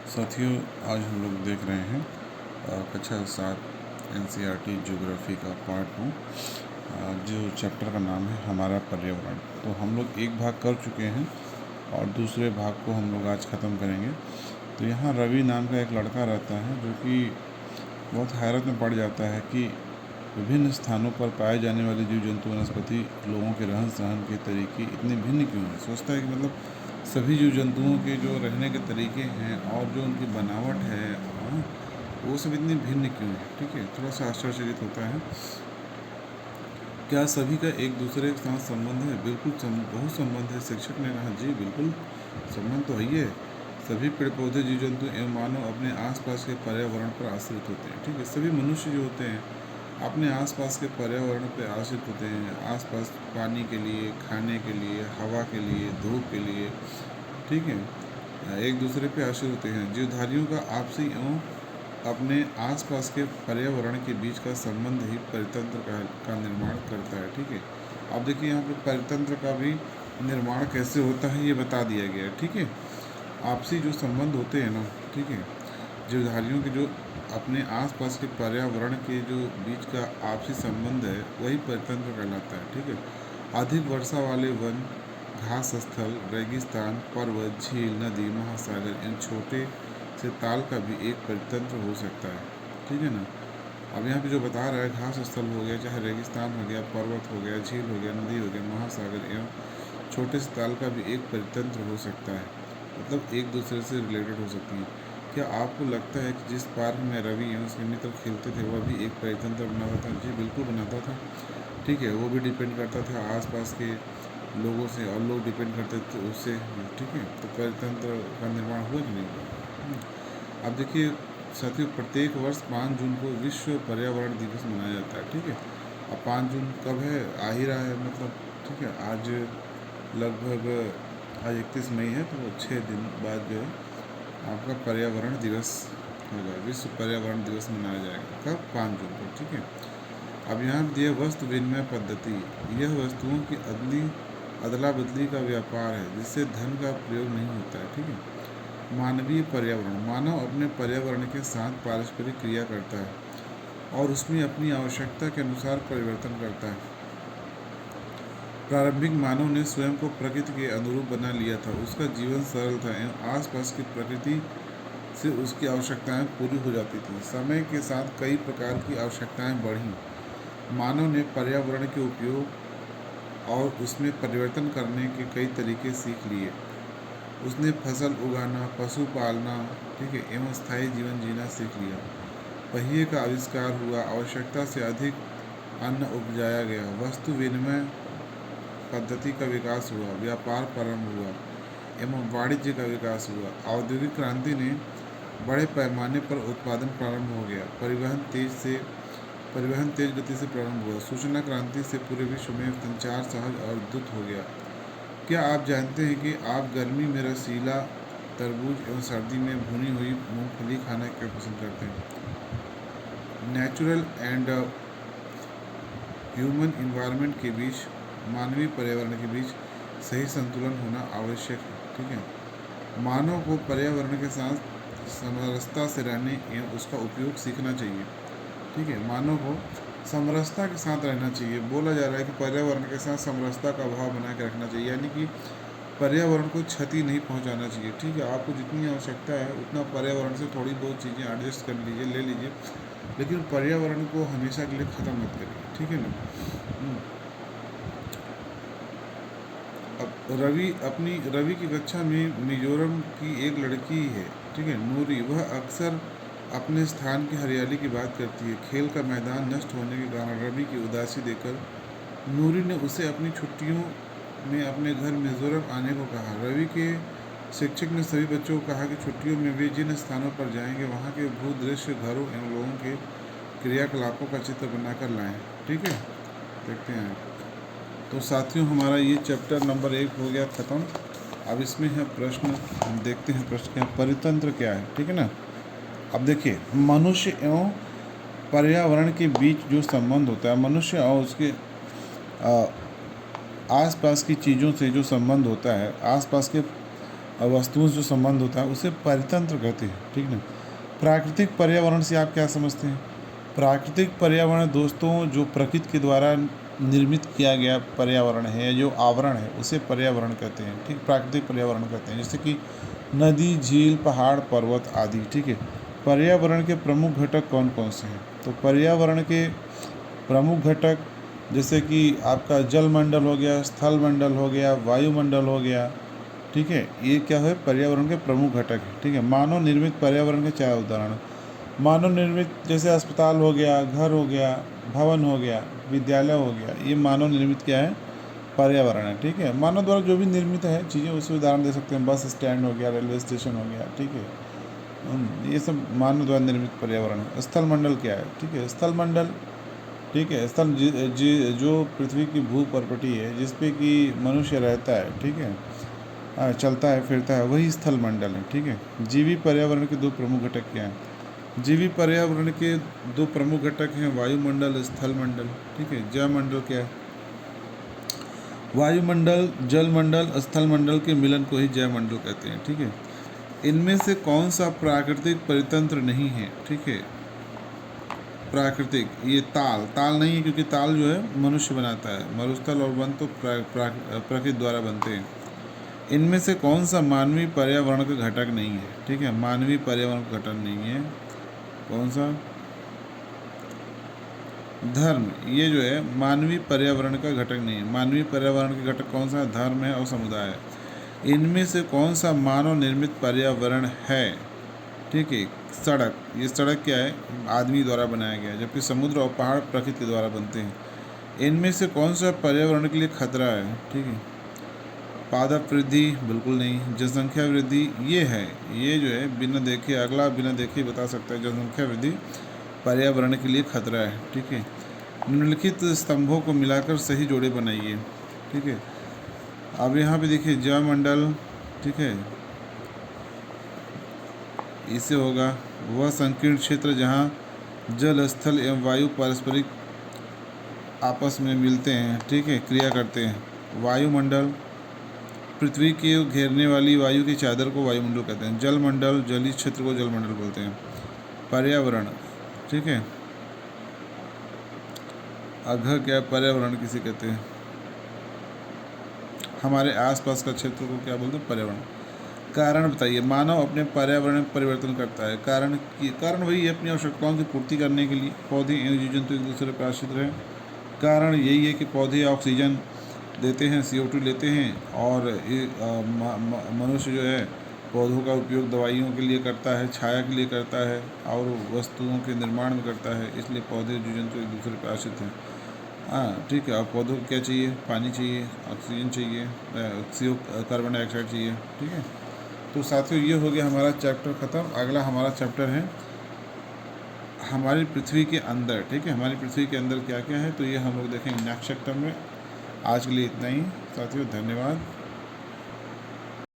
साथियों, आज हम लोग देख रहे हैं कक्षा 7 एनसीईआरटी ज्योग्राफी का पार्ट 2, जो चैप्टर का नाम है हमारा पर्यावरण। तो हम लोग एक भाग कर चुके हैं और दूसरे भाग को हम लोग आज ख़त्म करेंगे। तो यहाँ रवि नाम का एक लड़का रहता है जो कि बहुत हैरत में पड़ जाता है कि विभिन्न स्थानों पर पाए जाने वाले जीव जंतु वनस्पति लोगों के रहन सहन के तरीके इतने भिन्न क्यों हैं। सोचता है कि मतलब सभी जीव जंतुओं के जो रहने के तरीके हैं और जो उनकी बनावट है, वो सब इतनी भिन्न क्यों है। ठीक है, थोड़ा सा आश्चर्यचकित होता है। क्या सभी का एक दूसरे के साथ संबंध है? बिल्कुल बहुत संबंध है। शिक्षक ने कहा, जी बिल्कुल संबंध तो है ही है। सभी पेड़ पौधे जीव जंतु एवं मानव अपने आसपास के पर्यावरण पर आश्रित होते हैं। ठीक है, सभी मनुष्य जो होते हैं अपने आसपास के पर्यावरण पर आश्रित होते हैं। आसपास पानी के लिए, खाने के लिए, हवा के लिए, धूप के लिए, ठीक है, एक दूसरे पे आश्रित होते हैं। जीवधारियों का आपसी एवं अपने आसपास के पर्यावरण के बीच का संबंध ही परितंत्र का निर्माण करता है। ठीक है, अब देखिए यहाँ पे परितंत्र का भी निर्माण कैसे होता है ये बता दिया गया है। ठीक है, आपसी जो संबंध होते हैं ना, ठीक है, जीवधारियों के जो अपने आसपास के पर्यावरण के जो बीच का आपसी संबंध है वही परितंत्र कहलाता है। ठीक है, अधिक वर्षा वाले वन, घास स्थल, रेगिस्तान, पर्वत, झील, नदी, महासागर, इन छोटे से ताल का भी एक परितंत्र हो सकता है। ठीक है ना। अब यहाँ पे जो बता रहा है, घास स्थल हो गया, चाहे रेगिस्तान हो गया, पर्वत हो गया, झील हो गया, नदी हो गया, महासागर एवं छोटे से ताल का भी एक परितंत्र हो सकता है, मतलब एक दूसरे से रिलेटेड हो सकती हैं। क्या आपको लगता है कि जिस पार्क में रवि एवं उसके मित्र खेलते थे वह भी एक परितंत्र बनाता था? जी बिल्कुल बनाता था। ठीक है, वो भी डिपेंड करता था आसपास के लोगों से, और लोग डिपेंड करते थे उससे। ठीक है, तो परितंत्र का निर्माण हुआ कि नहीं हुआ। अब देखिए साथियों, प्रत्येक वर्ष 5 जून को विश्व पर्यावरण दिवस मनाया जाता है। ठीक है, अब 5 जून कब है? आ ही रहा है, मतलब ठीक है, आज लगभग आज 31 मई है, तो 6 दिन बाद जो है आपका पर्यावरण दिवस होगा, विश्व पर्यावरण दिवस मनाया जाएगा। कब? 5 जून को। ठीक है, अब यहाँ दिए वस्तु विनिमय पद्धति, यह वस्तुओं की अदला बदली का व्यापार है जिससे धन का प्रयोग नहीं होता है। ठीक है, मानवीय पर्यावरण, मानव अपने पर्यावरण के साथ पारस्परिक क्रिया करता है और उसमें अपनी आवश्यकता के अनुसार परिवर्तन करता है। प्रारंभिक मानव ने स्वयं को प्रकृति के अनुरूप बना लिया था, उसका जीवन सरल था एवं आसपास की प्रकृति से उसकी आवश्यकताएं पूरी हो जाती थी। समय के साथ कई प्रकार की आवश्यकताएं बढ़ीं। मानव ने पर्यावरण के उपयोग और उसमें परिवर्तन करने के कई तरीके सीख लिए। उसने फसल उगाना, पशु पालना, ठीक है, एवं स्थायी जीवन जीना सीख लिया। पहिए का आविष्कार हुआ, आवश्यकता से अधिक अन्न उपजाया गया, वस्तु विनिमय पद्धति का विकास हुआ, व्यापार प्रारंभ हुआ एवं वाणिज्य का विकास हुआ। औद्योगिक क्रांति ने बड़े पैमाने पर उत्पादन प्रारंभ हो गया, परिवहन तेज गति से प्रारंभ हुआ। सूचना क्रांति से पूरे विश्व में संचार सहज और द्रुत हो गया। क्या आप जानते हैं कि आप गर्मी में रसीला तरबूज एवं सर्दी में भुनी हुई मूंगफली खाना क्यों पसंद करते हैं? नेचुरल एंड ह्यूमन इन्वायरमेंट के बीच, मानवीय पर्यावरण के बीच सही संतुलन होना आवश्यक है। ठीक है, मानव को पर्यावरण के साथ समरसता से रहने एवं उसका उपयोग सीखना चाहिए। ठीक है, मानव को समरसता के साथ रहना चाहिए। बोला जा रहा है कि पर्यावरण के साथ समरसता का भाव बना के रखना चाहिए, यानी कि पर्यावरण को क्षति नहीं पहुंचाना चाहिए। ठीक है, आपको जितनी आवश्यकता है उतना पर्यावरण से थोड़ी बहुत चीज़ें एडजस्ट कर लीजिए, ले लीजिए, लेकिन पर्यावरण को हमेशा के लिए ख़त्म मत करिए। ठीक है ना। अब रवि की कक्षा में मिजोरम की एक लड़की है, ठीक है, नूरी, वह अक्सर अपने स्थान की हरियाली की बात करती है। खेल का मैदान नष्ट होने के कारण रवि की उदासी देखकर नूरी ने उसे अपनी छुट्टियों में अपने घर मिजोरम आने को कहा। रवि के शिक्षक ने सभी बच्चों को कहा कि छुट्टियों में वे जिन स्थानों पर जाएंगे वहाँ के भूदृश्य, घरों एवं लोगों के क्रियाकलापों का चित्र बनाकर लाएं। ठीक है, देखते हैं। तो साथियों, हमारा ये चैप्टर नंबर 1 हो गया ख़त्म। अब इसमें है प्रश्न, हम देखते हैं प्रश्न क्या, परितंत्र क्या है। ठीक है ना। अब देखिए, मनुष्य एवं पर्यावरण के बीच जो संबंध होता है, मनुष्य और उसके आसपास की चीज़ों से जो संबंध होता है, आसपास के और वस्तुओं से जो संबंध होता है उसे परितंत्र कहते हैं, ठीक ना। प्राकृतिक पर्यावरण से आप क्या समझते हैं? प्राकृतिक पर्यावरण दोस्तों जो प्रकृति के द्वारा निर्मित किया गया पर्यावरण है, जो आवरण है उसे पर्यावरण कहते हैं, ठीक। प्राकृतिक पर्यावरण कहते हैं, जैसे कि नदी, झील, पहाड़, पर्वत आदि, ठीक है। पर्यावरण के प्रमुख घटक कौन कौन से हैं? तो पर्यावरण के प्रमुख घटक जैसे कि आपका जलमंडल हो गया, स्थल मंडल हो गया, वायुमंडल हो गया, ठीक है। ये क्या है? पर्यावरण के प्रमुख घटक है, ठीक है। मानव निर्मित पर्यावरण के 4 उदाहरण। मानव निर्मित जैसे अस्पताल हो गया, घर हो गया, भवन हो गया, विद्यालय हो गया, ये मानव निर्मित क्या है? पर्यावरण है, ठीक है। मानव द्वारा जो भी निर्मित है चीज़ें उसे उदाहरण दे सकते हैं, बस स्टैंड हो गया, रेलवे स्टेशन हो गया, ठीक है। ये सब मानव द्वारा निर्मित पर्यावरण है। स्थल मंडल क्या है? ठीक है, स्थल मंडल, ठीक है, स्थल जो पृथ्वी की भू प्रॉपर्टी है जिस पे कि मनुष्य रहता है, ठीक है, चलता है फिरता है, वही स्थल मंडल है, ठीक है। जीवी पर्यावरण के 2 प्रमुख घटक क्या हैं? जीवी पर्यावरण के 2 प्रमुख घटक हैं वायुमंडल, स्थल मंडल, ठीक है। जलमंडल क्या है? वायुमंडल, जलमंडल, स्थल मंडल के मिलन को ही जयमंडल कहते हैं, ठीक है। इनमें से कौन सा प्राकृतिक परितंत्र नहीं है? ठीक है, प्राकृतिक, ये ताल नहीं है, क्योंकि ताल जो है मनुष्य बनाता है, मरुस्थल और वन तो प्रकृति द्वारा बनते हैं। इनमें से कौन सा मानवीय पर्यावरण का घटक नहीं है? ठीक है, मानवीय पर्यावरण का घटक नहीं है। कौन सा? धर्म, ये जो है मानवीय पर्यावरण का घटक नहीं है। मानवीय पर्यावरण के घटक कौन सा है? धर्म है और समुदाय है। इनमें से कौन सा मानव निर्मित पर्यावरण है? ठीक है, सड़क, ये सड़क क्या है? आदमी द्वारा बनाया गया है, जबकि समुद्र और पहाड़ प्रकृति द्वारा बनते हैं। इनमें से कौन सा पर्यावरण के लिए खतरा है? ठीक है, पादप वृद्धि, बिल्कुल नहीं। जनसंख्या वृद्धि, ये है, ये जो है बिना देखे, अगला बिना देखे बता सकता है जनसंख्या वृद्धि पर्यावरण के लिए खतरा है, ठीक है। निम्नलिखित स्तंभों को मिलाकर सही जोड़े बनाइए, ठीक है। अब यहाँ पे देखिए जलमंडल, ठीक है, इससे होगा वह संकीर्ण क्षेत्र जहाँ जल, स्थल एवं वायु पारस्परिक आपस में मिलते हैं, ठीक है, क्रिया करते हैं। वायुमंडल, पृथ्वी के घेरने वाली वायु की चादर को वायुमंडल कहते हैं। जलमंडल, जलीय क्षेत्र को जलमंडल बोलते हैं। पर्यावरण, ठीक है, अघ क्या? पर्यावरण किसे कहते हैं? हमारे आसपास का क्षेत्र को क्या बोलते हैं? पर्यावरण। कारण बताइए, मानव अपने पर्यावरण में परिवर्तन करता है, कारण वही है, अपनी आवश्यकताओं की पूर्ति करने के लिए पौधे एवं जीव जंतु एक दूसरे पर आश्रित रहें। कारण यही है कि पौधे ऑक्सीजन देते हैं, CO2 लेते हैं, और मनुष्य जो है पौधों का उपयोग दवाइयों के लिए करता है, छाया के लिए करता है, और वस्तुओं के निर्माण में करता है। इसलिए पौधे, जीव जंतु एक दूसरे पर आश्रित हैं। हाँ, ठीक है। और पौधों को क्या चाहिए? पानी चाहिए, ऑक्सीजन चाहिए, कार्बन डाइऑक्साइड चाहिए, ठीक है। तो साथियों, ये हो गया हमारा चैप्टर ख़त्म। अगला हमारा चैप्टर है हमारी पृथ्वी के अंदर, ठीक है। हमारी पृथ्वी के अंदर क्या क्या है, तो ये हम लोग देखेंगे नेक्स्ट चैप्टर में। आज के लिए इतना ही साथियों, धन्यवाद।